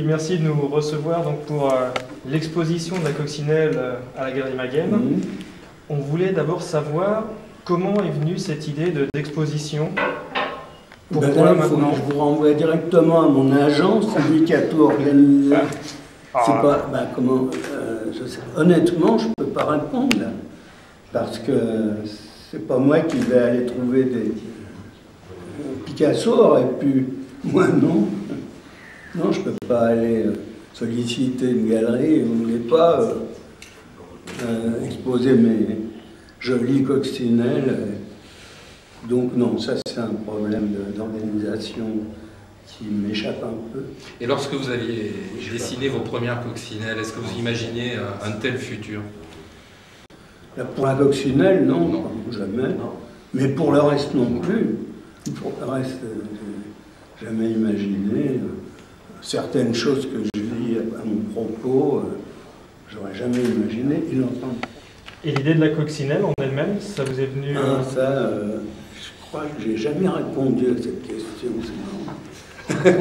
merci de nous recevoir donc, pour l'exposition de la coccinelle à la Galerie Maghem. On voulait d'abord savoir comment est venue cette idée d'exposition. Pourquoi maintenant? Je vous renvoie directement à mon agent, celui qui a tout organisé. C'est pas, honnêtement, je ne peux pas répondre là, parce que c'est pas moi qui vais aller trouver des... Picasso aurait pu, moi non. Non, je ne peux pas aller solliciter une galerie où je n'ai pas exposé mes jolies coccinelles. Donc non, ça c'est un problème d'organisation qui m'échappe un peu. Et lorsque vous aviez dessiné vos premières coccinelles, est-ce que vous imaginiez un tel futur? Pour la coccinelle, non, jamais. Non. Mais pour le reste non plus. Pour le reste, jamais imaginé. Certaines choses que je dis à mon propos, j'aurais jamais imaginé. Et l'idée de la coccinelle en elle-même, ça vous est venu je crois que j'ai jamais répondu à cette question, c'est marrant.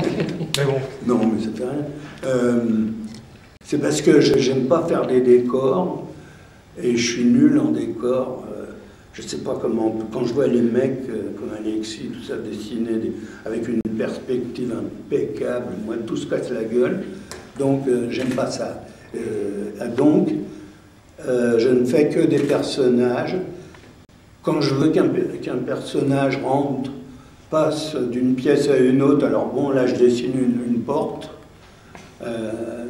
Mais bon. Non, mais ça fait rien. C'est parce que j'aime pas faire des décors, et je suis nul en décor. Je sais pas comment, quand je vois les mecs comme Alexis, tout ça, dessiner avec une perspective impeccable, moi tout se casse la gueule, donc j'aime pas ça. Donc, je ne fais que des personnages. Quand je veux qu'un personnage rentre, passe d'une pièce à une autre, alors bon, là je dessine une porte,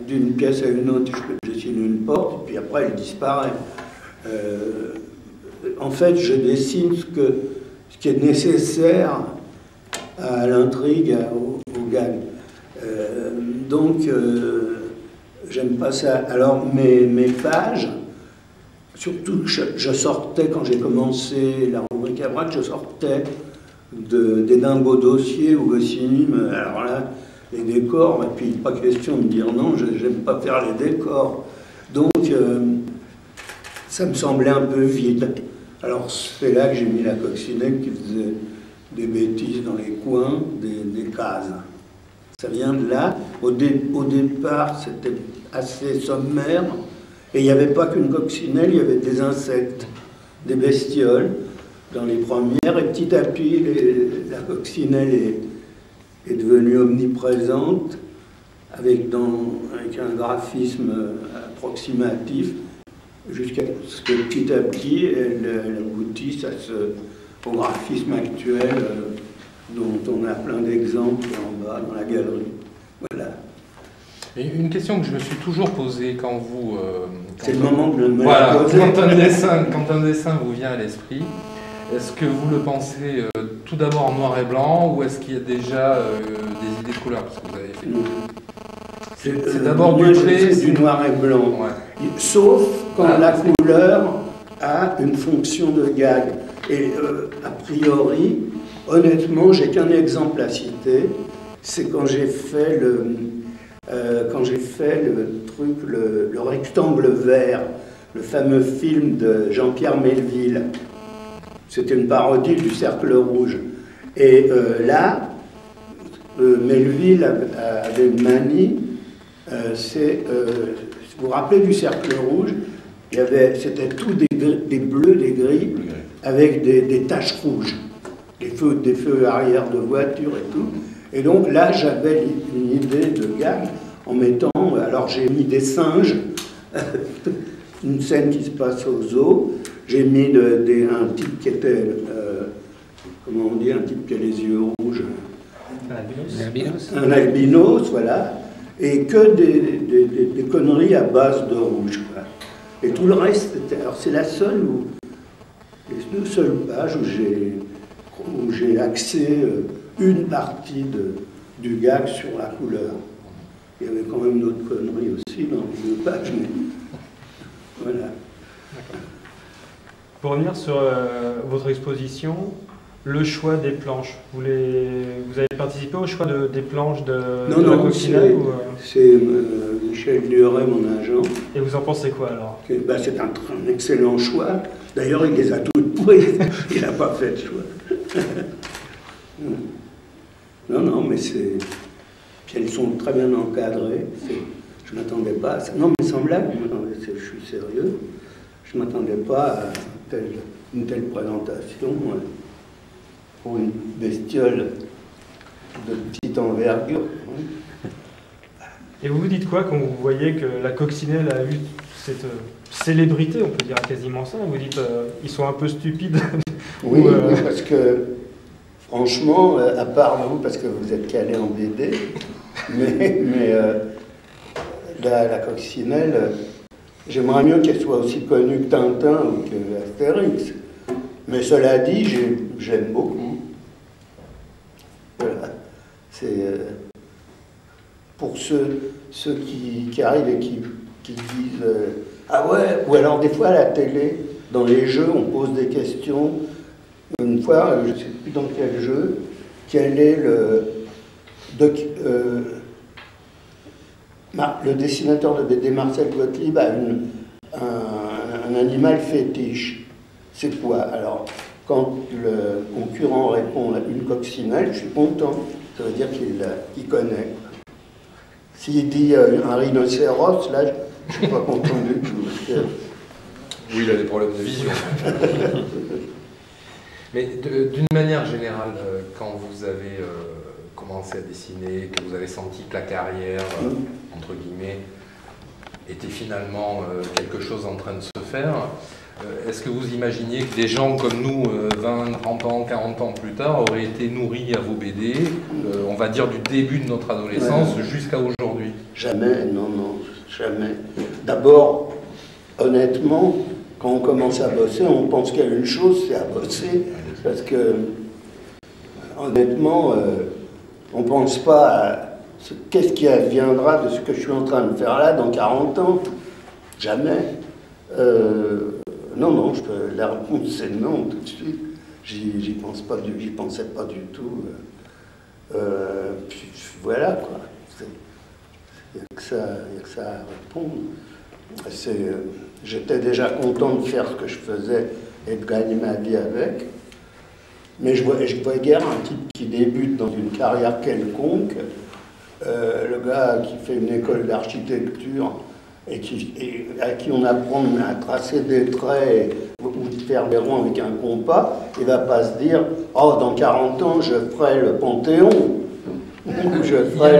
d'une pièce à une autre, je dessine une porte, et puis après elle disparaît. En fait, je dessine ce qui est nécessaire à l'intrigue, au gag. Donc, j'aime pas ça. Alors, mes pages, surtout que je sortais, quand j'ai commencé la rubrique à braque, je sortais des dingos dossiers au Goscinny. Alors là, les décors, et puis pas question de dire non, j'aime pas faire les décors. Donc, ça me semblait un peu vide. Alors c'est là que j'ai mis la coccinelle qui faisait des bêtises dans les coins, des cases. Ça vient de là. Au départ, c'était assez sommaire. Et il n'y avait pas qu'une coccinelle, il y avait des insectes, des bestioles dans les premières. Et petit à petit, la coccinelle est devenue omniprésente avec un graphisme approximatif, jusqu'à ce que petit à petit, elle aboutisse au graphisme actuel dont on a plein d'exemples en bas dans la galerie. Voilà. Et une question que je me suis toujours posée quand vous... c'est le moment de me voilà, poser. Quand un dessin vous vient à l'esprit, est-ce que vous le pensez tout d'abord en noir et blanc, ou est-ce qu'il y a déjà des idées de couleur, parce que vous avez fait c'est d'abord du noir et blanc, ouais. Sauf quand la couleur a une fonction de gag. Et a priori, honnêtement, j'ai qu'un exemple à citer, c'est quand j'ai fait le rectangle vert, le fameux film de Jean-Pierre Melville. C'était une parodie du Cercle Rouge. Et là, Melville avait une manie. Vous vous rappelez du Cercle Rouge, c'était tout des bleus, des gris, avec des taches rouges, des feux arrière de voiture et tout. Et donc là, j'avais une idée de gag en mettant, alors j'ai mis des singes, une scène qui se passe au zoo, j'ai mis un type qui était, comment on dit, un type qui a les yeux rouges. Un albinos. Un albinos, voilà. Et que des conneries à base de rouge. Quoi. Et tout le reste, alors c'est la seule les deux seules pages où j'ai axé une partie du gag sur la couleur. Il y avait quand même d'autres conneries aussi dans les deux pages, mais voilà. Pour revenir sur votre exposition, le choix des planches, vous avez participé au choix des planches de la coccinelle c'est Michel Duret, mon agent. Et vous en pensez quoi alors? C'est un excellent choix. D'ailleurs, il les a toutes prises. Il n'a pas fait de choix. Non, mais c'est... Puis elles sont très bien encadrées. Je ne m'attendais pas à ça. Non, mais sans blague, je suis sérieux. Je ne m'attendais pas à une telle présentation pour une bestiole de petite envergure. Et vous vous dites quoi quand vous voyez que la coccinelle a eu cette célébrité, on peut dire quasiment ça? Vous dites ils sont un peu stupides? Oui, parce que franchement, à part vous, parce que vous êtes calé en BD, mais la coccinelle, j'aimerais mieux qu'elle soit aussi connue que Tintin ou que Astérix. Mais cela dit, j'aime beaucoup. Voilà. C'est pour ceux qui arrivent et qui disent ah ouais, ou alors des fois à la télé, dans les jeux, on pose des questions. Une fois, je ne sais plus dans quel jeu, quel est le dessinateur de BD Marcel Gottlieb a un animal fétiche. C'est quoi? Alors, quand le concurrent répond à une coccinelle, je suis content. Ça veut dire qu'il connaît. S'il dit un rhinocéros, là, je ne suis pas content du tout. Oui, il a des problèmes de vision. Mais d'une manière générale, quand vous avez commencé à dessiner, que vous avez senti que la carrière, entre guillemets, était finalement quelque chose en train de se faire, est-ce que vous imaginiez que des gens comme nous, 20, 30 ans, 40 ans plus tard, auraient été nourris à vos BD, on va dire du début de notre adolescence jusqu'à aujourd'hui? Jamais, non, jamais. D'abord, honnêtement, quand on commence à bosser, on pense qu'il y a une chose, c'est à bosser. Parce que, honnêtement, on ne pense pas à qu'est-ce qui adviendra de ce que je suis en train de faire là dans 40 ans. Jamais. Non, la réponse c'est non tout de suite. J'y pensais pas du tout. Puis voilà quoi. Il n'y a que ça à répondre. J'étais déjà content de faire ce que je faisais et de gagner ma vie avec. Mais je vois guère un type qui débute dans une carrière quelconque, le gars qui fait une école d'architecture et à qui on apprend à tracer des traits ou de faire des ronds avec un compas, il ne va pas se dire « Oh, dans 40 ans, je ferai le Panthéon » ou « Je ferai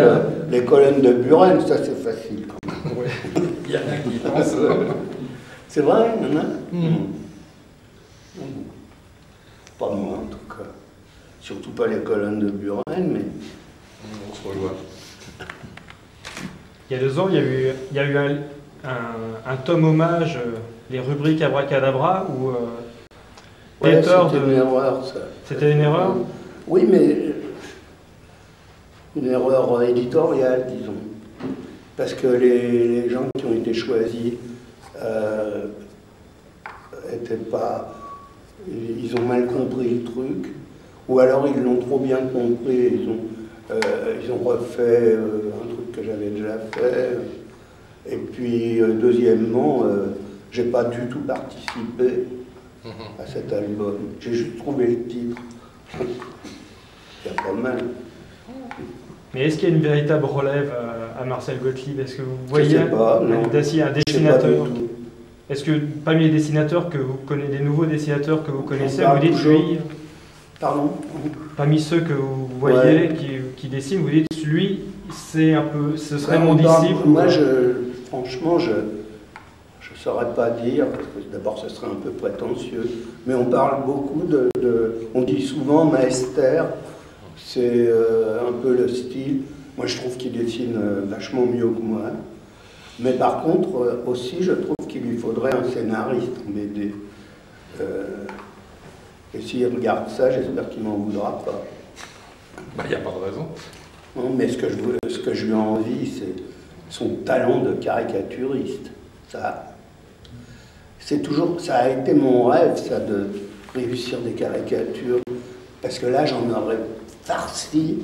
les colonnes de Buren », ça c'est facile quand même. Ouais. Il y en a qui pensent... C'est vrai, il y en a Pas moi en tout cas. Surtout pas les colonnes de Buren, mais... On se rejoint. Il y a 2 ans, il y a eu un tome hommage, les rubriques Abracadabra, où c'était une erreur, ça. C'était une erreur? Oui, mais une erreur éditoriale, disons. Parce que les gens qui ont été choisis étaient pas... Ils ont mal compris le truc, ou alors ils l'ont trop bien compris, ils ont refait un truc que j'avais déjà fait. Et puis, deuxièmement, j'ai pas du tout participé à cet album. J'ai juste trouvé le titre. C'est pas mal. Mais est-ce qu'il y a une véritable relève à Marcel Gottlieb? Est-ce que vous voyez un dessinateur? Est-ce que parmi les dessinateurs que vous connaissez, des nouveaux dessinateurs que vous connaissez, vous dites lui... Pardon? Parmi ceux que vous voyez qui dessinent, vous dites lui, c'est un peu, ce serait mon disciple? Moi, franchement, je ne saurais pas dire, parce que d'abord ce serait un peu prétentieux, mais on parle beaucoup on dit souvent Maester, c'est un peu le style. Moi, je trouve qu'il dessine vachement mieux que moi. Mais par contre, aussi, je trouve qu'il lui faudrait un scénariste en BD. Et s'il regarde ça, j'espère qu'il m'en voudra pas. Il n'y a pas de raison. Non, mais ce que je lui envie, c'est son talent de caricaturiste. Ça a été mon rêve, ça, de réussir des caricatures. Parce que là, j'en aurais farci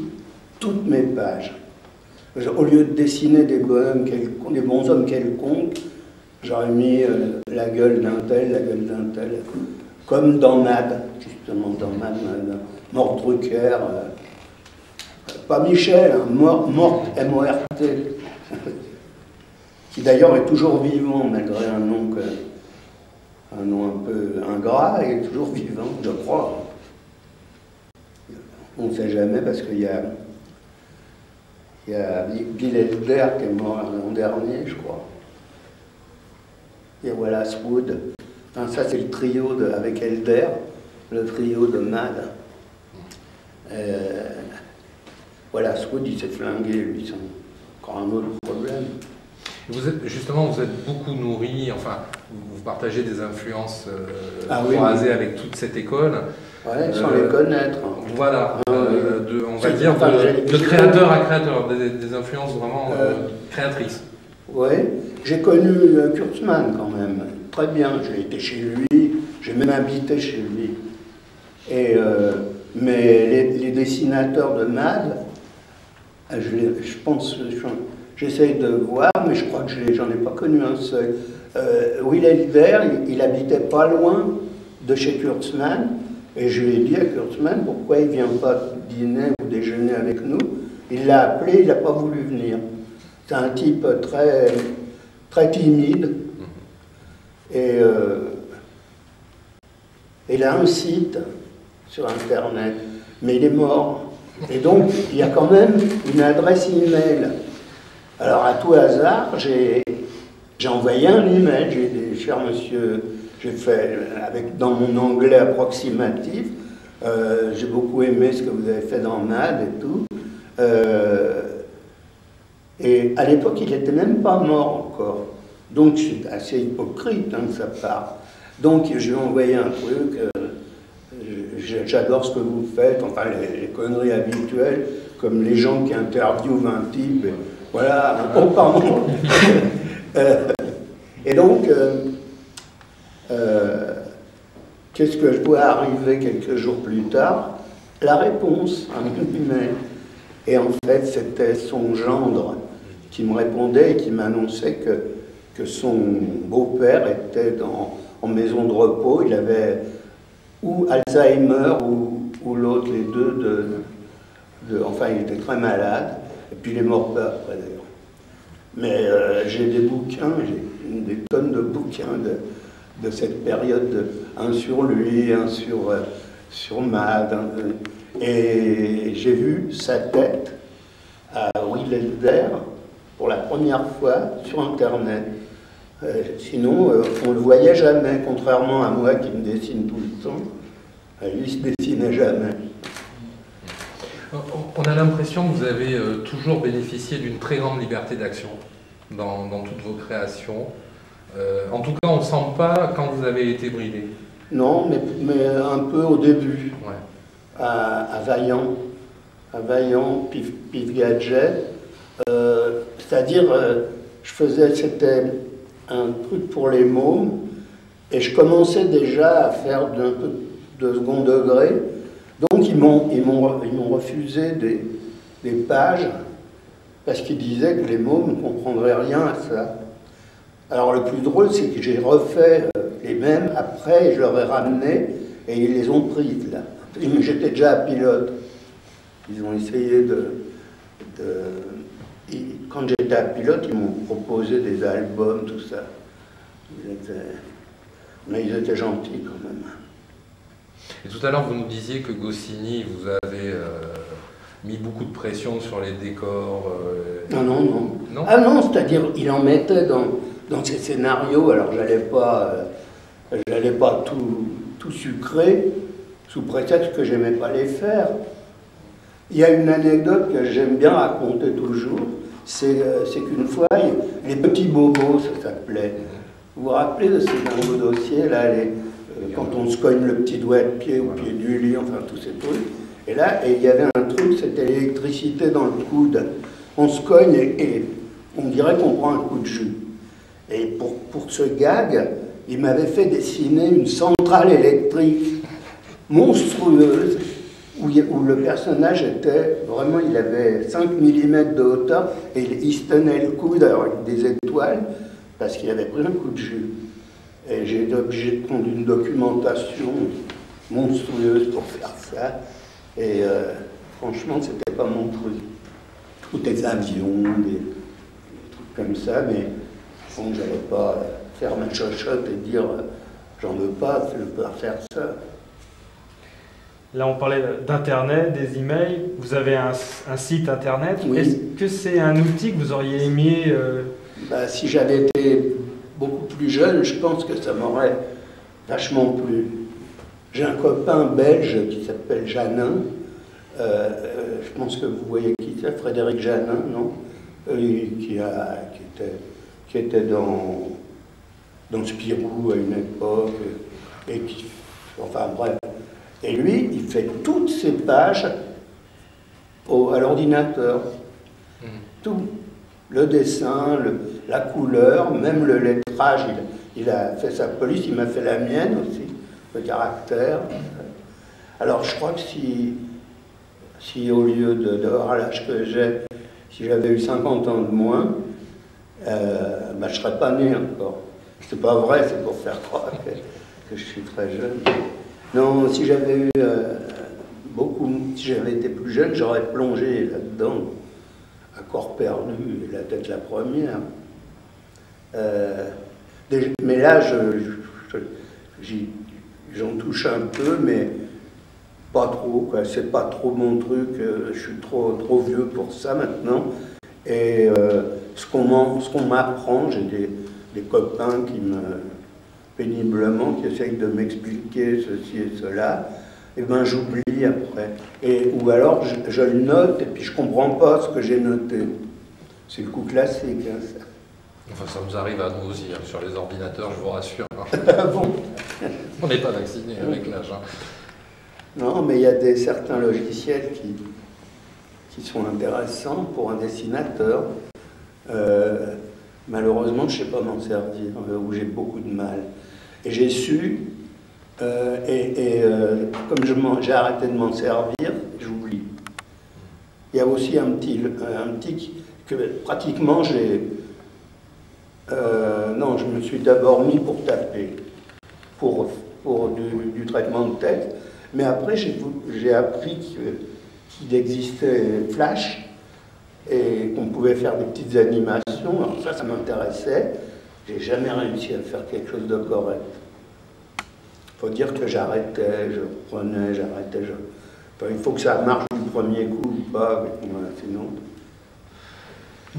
toutes mes pages. Au lieu de dessiner des bonshommes quelconques, j'aurais mis la gueule d'un tel, comme dans Mad, justement, dans Mad, Mort Drucker, pas Michel, hein, Mort, M-O-R-T, qui d'ailleurs est toujours vivant, malgré un nom un peu ingrat, il est toujours vivant, je crois. On ne sait jamais, parce qu'il y a Bill Elder qui est mort l'an dernier, je crois. Et Wallace Wood. Enfin, ça, c'est le trio avec Elder, le trio de Mad. Wallace Wood, il s'est flingué, lui, c'est encore un autre problème. Vous êtes beaucoup nourri, enfin, vous partagez des influences oui, croisées oui. avec toute cette école. Ouais, sans les connaître. Voilà, oui. on va dire de créateur à créateur, des influences vraiment créatrices. Oui, j'ai connu Kurtzman quand même, très bien. J'ai été chez lui, j'ai même habité chez lui. Mais les dessinateurs de Mad, je pense, j'essaye de voir, mais je crois que j'en ai pas connu un seul. Will Elder, il habitait pas loin de chez Kurtzman, et je lui ai dit à Kurtzman pourquoi il ne vient pas dîner ou déjeuner avec nous. Il l'a appelé, il n'a pas voulu venir. C'est un type très, très timide, et il a un site sur Internet, mais il est mort. Et donc, il y a quand même une adresse email. Alors, à tout hasard, j'ai envoyé un email. J'ai dit, cher monsieur, j'ai fait, dans mon anglais approximatif, j'ai beaucoup aimé ce que vous avez fait dans Mad et tout. Et à l'époque, il n'était même pas mort encore. Donc, c'est assez hypocrite hein, de sa part. Donc, je lui ai envoyé un truc. J'adore ce que vous faites, enfin les conneries habituelles, comme les gens qui interviewent un type, et voilà, oh pardon. Et donc, qu'est-ce que je vois arriver quelques jours plus tard? La réponse, un email. Et en fait, c'était son gendre qui me répondait et qui m'annonçait que son beau-père était en maison de repos, il avait ou Alzheimer ou l'autre, les deux, enfin il était très malade, et puis il est mort peu après d'ailleurs. Mais j'ai des bouquins, j'ai des tonnes de bouquins de cette période, un sur lui, un sur Mad, et j'ai vu sa tête à Will Elder pour la première fois sur Internet. Sinon, on ne le voyait jamais, contrairement à moi qui me dessine tout le temps. Lui, il ne se dessinait jamais. On a l'impression que vous avez toujours bénéficié d'une très grande liberté d'action dans toutes vos créations. En tout cas, on ne sent pas quand vous avez été bridé. Non, mais un peu au début. Ouais. À Vaillant, Pif Gadget. C'est-à-dire, c'était un truc pour les mômes, et je commençais déjà à faire d'un peu de second degré. Donc ils m'ont refusé des pages parce qu'ils disaient que les mômes ne comprendraient rien à ça. Alors le plus drôle, c'est que j'ai refait les mêmes après, et je leur ai ramené et ils les ont prises là. J'étais déjà à Pilote. Ils ont essayé quand j'étais à Pilote, ils m'ont proposé des albums, tout ça. Mais ils étaient gentils quand même. Et tout à l'heure, vous nous disiez que Goscinny vous avait mis beaucoup de pression sur les décors. Non. Ah non, c'est-à-dire, il en mettait dans ses scénarios, alors j'allais pas tout sucrer, sous prétexte que j'aimais pas les faire. Il y a une anecdote que j'aime bien raconter toujours, c'est qu'une fois, les petits bobos, ça s'appelait. Vous vous rappelez de ces nouveaux dossiers, là, quand on se cogne le petit doigt de pied au pied du lit, enfin tous ces trucs. Et là, il y avait un truc, c'était l'électricité dans le coude. On se cogne et on dirait qu'on prend un coup de jus. Et pour ce gag, il m'avait fait dessiner une centrale électrique monstrueuse, où le personnage était, vraiment, il avait 5 mm de hauteur, et il se tenait le coude avec des étoiles, parce qu'il avait pris un coup de jus. Et j'ai été obligé de prendre une documentation monstrueuse pour faire ça. Et franchement, c'était pas mon truc. Tous des avions, des trucs comme ça, mais bon, j'allais pas faire ma chochotte et dire j'en veux pas, je peux pas faire ça. Là, on parlait d'Internet, des emails. Vous avez un site Internet. Oui. Est-ce que c'est un outil que vous auriez aimé Bah, si j'avais été beaucoup plus jeune, je pense que ça m'aurait vachement plu. J'ai un copain belge qui s'appelle Janin. Je pense que vous voyez qui c'est, Frédéric Janin, non? Qui était dans Spirou à une époque, et qui, enfin bref. Et lui, il fait toutes ses pages à l'ordinateur. Tout. Le dessin, la couleur, même le lettrage, il a fait sa police, il m'a fait la mienne aussi, le caractère. Alors je crois que si au lieu d'avoir l'âge que j'ai, si j'avais eu 50 ans de moins, bah, je ne serais pas né encore. C'est pas vrai, c'est pour faire croire que je suis très jeune. Non, si j'avais eu si j'avais été plus jeune, j'aurais plongé là-dedans, à corps perdu, la tête la première. Mais là, j'en touche un peu, mais pas trop, quoi. C'est pas trop mon truc, je suis trop vieux pour ça maintenant. Et ce qu'on m'apprend, j'ai des copains péniblement, qui essayent de m'expliquer ceci et cela, et ben j'oublie après. Ou alors je le note et puis je comprends pas ce que j'ai noté. C'est le coup classique, hein, ça. Enfin, ça nous arrive à nous aussi, hein, sur les ordinateurs, je vous rassure. Ah bon? On n'est pas vacciné avec l'âge. Hein. Non, mais il y a certains logiciels qui sont intéressants pour un dessinateur. Malheureusement, je ne sais pas m'en servir, ou j'ai beaucoup de mal. Et j'ai su, comme j'ai arrêté de m'en servir, j'oublie. Il y a aussi un petit que pratiquement non, je me suis d'abord mis pour taper, pour du traitement de texte, mais après j'ai appris qu'il existait Flash et qu'on pouvait faire des petites animations. Alors ça m'intéressait. J'ai jamais réussi à faire quelque chose de correct. Il faut dire que j'arrêtais, je reprenais, j'arrêtais. Enfin, il faut que ça marche du premier coup ou pas, sinon.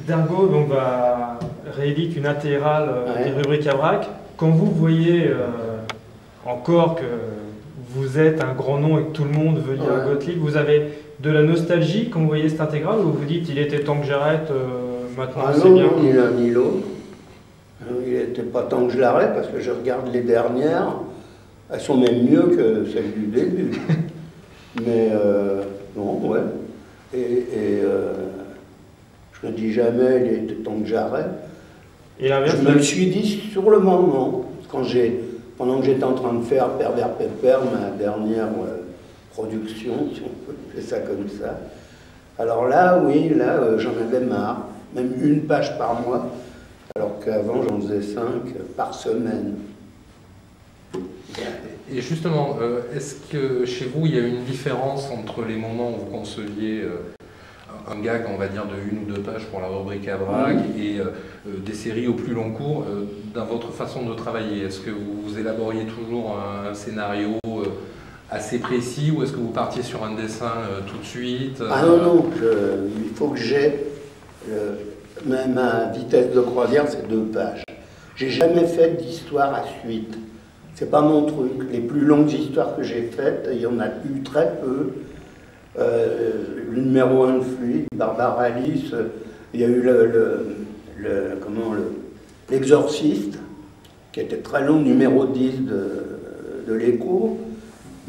Dingo donc, réédite une intégrale des rubriques à vrac. Quand vous voyez encore que vous êtes un grand nom et que tout le monde veut lire Gottlieb, vous avez de la nostalgie quand vous voyez cette intégrale, ou vous dites il était temps que j'arrête, maintenant c'est bien? Non, ni l'un ni l'autre. Il n'était pas temps que je l'arrête parce que je regarde les dernières, elles sont même mieux que celles du début. Mais non, ouais. Je me dis jamais il était temps que j'arrête. Je me le suis dit sur le moment, pendant que j'étais en train de faire Pervers Pépère, ma dernière production, si on peut faire ça comme ça. Alors là, oui, j'en avais marre, même une page par mois, alors qu'avant j'en faisais 5 par semaine. Et justement, est-ce que chez vous il y a une différence entre les moments où vous conceviez un gag, on va dire, de 1 ou 2 pages pour la rubrique à vrac et des séries au plus long cours dans votre façon de travailler? Est-ce que vous élaboriez toujours un scénario assez précis ou est-ce que vous partiez sur un dessin tout de suite? Ah non, il faut que j'ai ma vitesse de croisière, c'est 2 pages. J'ai jamais fait d'histoire à suite. C'est pas mon truc. Les plus longues histoires que j'ai faites, il y en a eu très peu. Le numéro 1 de Fluide, Barbara Alice, il y a eu l'Exorciste, qui était très long, numéro 10 de l'Écho.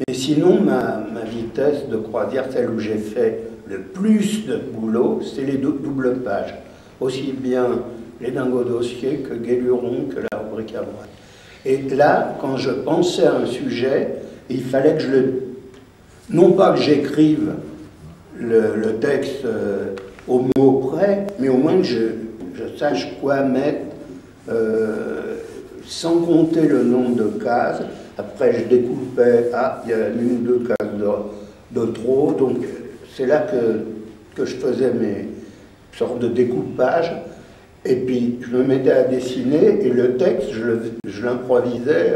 Mais sinon, ma vitesse de croisière, celle où j'ai fait le plus de boulot, c'est les doubles pages. Aussi bien les Dingo dossiers que Guéluron, que la rubrique à vrac. Et là, quand je pensais à un sujet, il fallait que non pas que j'écrive le texte au mot près, mais au moins que je sache quoi mettre, sans compter le nombre de cases. Après, je découpais, il y a 1 ou 2 cases de trop, donc c'est là que je faisais mes sortes de découpage. Et puis je me mettais à dessiner et le texte, je l'improvisais,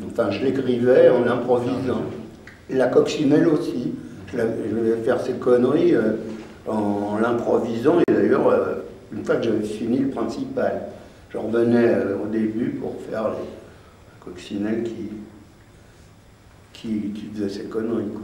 enfin je l'écrivais en improvisant. Et la coccinelle aussi. Je vais faire ces conneries en l'improvisant. Et d'ailleurs, une fois que j'avais fini le principal, je revenais au début pour faire la coccinelle qui faisait ces conneries, quoi.